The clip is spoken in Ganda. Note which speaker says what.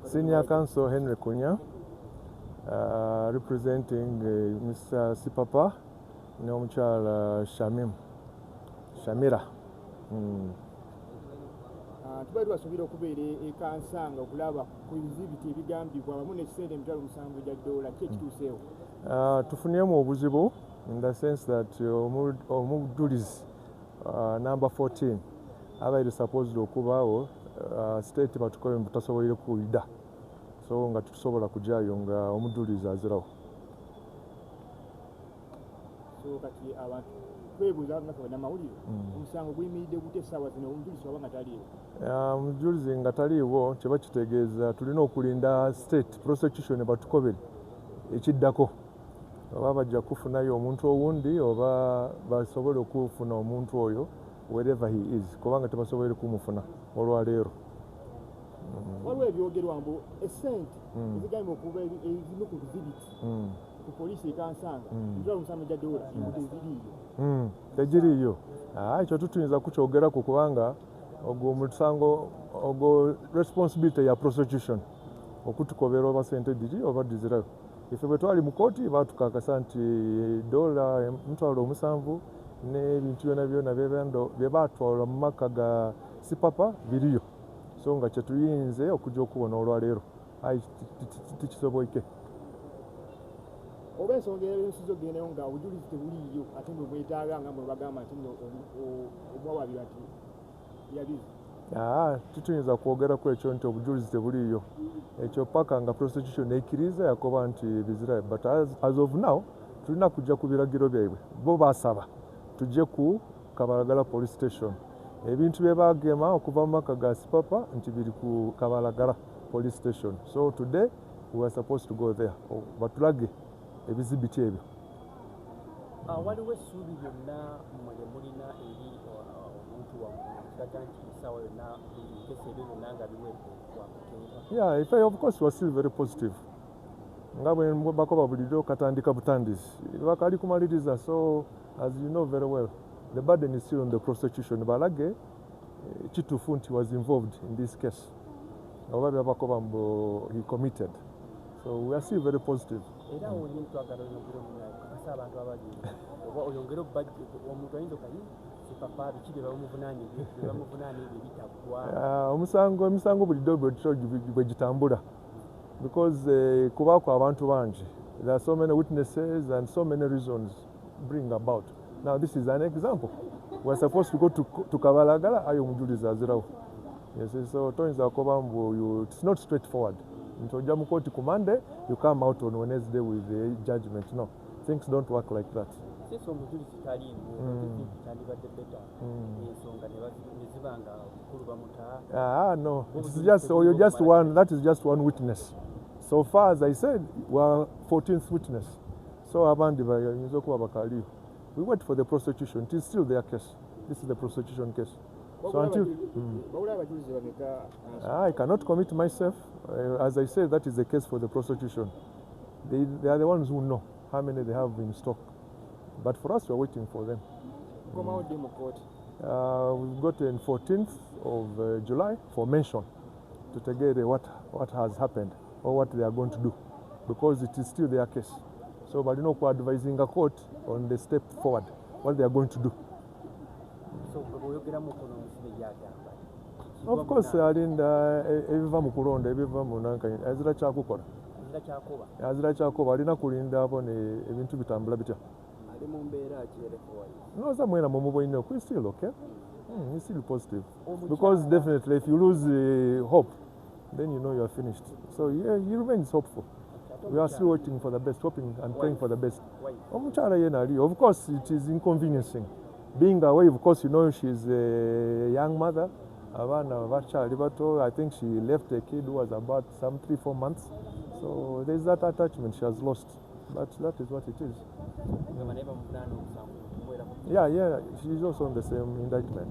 Speaker 1: Senior Counsel Henry Kunya, representing Mr. Sipapa Omujulizzi Shamira.
Speaker 2: Tubadde basuubira okubeera ekansanga okulaba ku bizibiti ebigambibwa wamu n'ekisente emitwalo 7 gya ddoola ki ekituuseewo.
Speaker 1: Tufunyeemu obuzibu in the sense that Omujulizzi number 14 abaire supposed okubaawo state batukobe mutasobolere kuyida, so nga tusobola kujaayo nga Omujulizzi azirawo.
Speaker 2: So kati abantu twebuuza nga kabana mawulire omusango guyimiridde gute essaawa zino Omujulizzi waba nga taliiwo?
Speaker 1: Omujulizzi nga taliiwo kye bakitegeeza tulina okulinda state prosecution batukobere ekiddako oba bajja kufunayo omuntu owundi oba basobole okufuna omuntu oyo wherever he is, kubanga tebasobole kumufuna olwaleero.
Speaker 2: Waliwo ebyogerwa mbu essente ezigambibwa okuba ezimu ku bizibiti ku poliisi ekansanga emitwalo 7 gya ddoola ziriiyo.
Speaker 1: Tegiriiyo. Ekyo tutuyinza kukyogerako kubanga ogwo omusango ogwo responsibility ya prosecution okutukobera oba sente diri oba dizirayo. Ife bwe twali mu kooti baatukakasa nti ddoola emitwalo 7 n'ebintu byonna bye baatwala mu maka ga Sipapa biriyo, so nga kye tuyinze okujja okubona olwaleero tikisoboke.
Speaker 2: Oba ensonga y'ensizo gendayo nga Omujulizzi tebuliiyo ate mwe bwetaaga nga mwe bagamba nti omwawabira nti yabize.
Speaker 1: Tutuyinza kwogerako ekyo nti Omujulizzi tebuliiyo, ekyo paka nga prosecution ekkiriza yakoba nti bizirayo, but as of now tulina kujja ku biragiro byaibwe. Bo baasaba tujje ku Kabalagala police station, ebintu bye baagema okuva mu maka ga Sipapa nti biri ku Kabalagala police station. So today we were supposed to go there batulage ebizibiti ebyo.
Speaker 3: Waliwo essuubi lyonna mwe mulina eri omuntu wammwe kiraga nti essaawa yonna ebikese ebyo byonna nga biweebwa?
Speaker 1: Yeah, of course we are still very positive. Nga bwe bakoba bulijo katandika butandizi bakali kumaliriza, so as you know very well the burden is still on the prosecution. Balage kituufu nti was involved in this case oba byabakoba mbu he committed, so we are still very positive.
Speaker 3: Era oyinza twagala oyongere kakasa abantu abali oba oyongere omuntu ayinza okayi Sipapa biki bye bamuvunaanibwa ebitaggwa
Speaker 1: Omusango bulijjo bwe gitambula because kubaako abantu bangi. There are so many witnesses and so many reasons bring about. Now this is an example. We're supposed to go to Kabalagala, ayo Omujulizzi azirawo. Yes, so toyinza kuba mbu it's not straightforward. Ntojja mu court ku Monday, you come out on Wednesday with the judgment. No, things don't work like that.
Speaker 3: Since Omujulizzi taliimu tandibadde beta ensonga ne zibanga bukulu bamuta.
Speaker 1: No, it's just just one. That is just one witness. So far as I said, we are 14th witness. So abandi bayinza okuba bakali. We wait for the prosecution. It is still their case. This is the prosecution case. So until I cannot commit myself. As I said, that is the case for the prosecution. They are the ones who know how many they have in stock. But for us, we are waiting for them. We've gotten 14th of July for mention to get what has happened or what they are going to do, because it is still their case. So, but advising a court on the step forward, what they are going to do. Of course, ebiva mu kulonda ebiva mu nankani azira kyakukola azira kyakoba alina kulinda abo ebintu bitambula bitya. No, somewhere he's still okay. He's still positive. Because definitely if you lose hope, then you know you are finished. So yeah, he remains hopeful. We are still waiting for the best, hoping and praying for the best. Of course, it is inconveniencing. Being away, of course, you know, she's a young mother. I think she left a kid who was about some 3-4 months. So there's that attachment she has lost. But that is what it is. Yeah, she's also on the same indictment.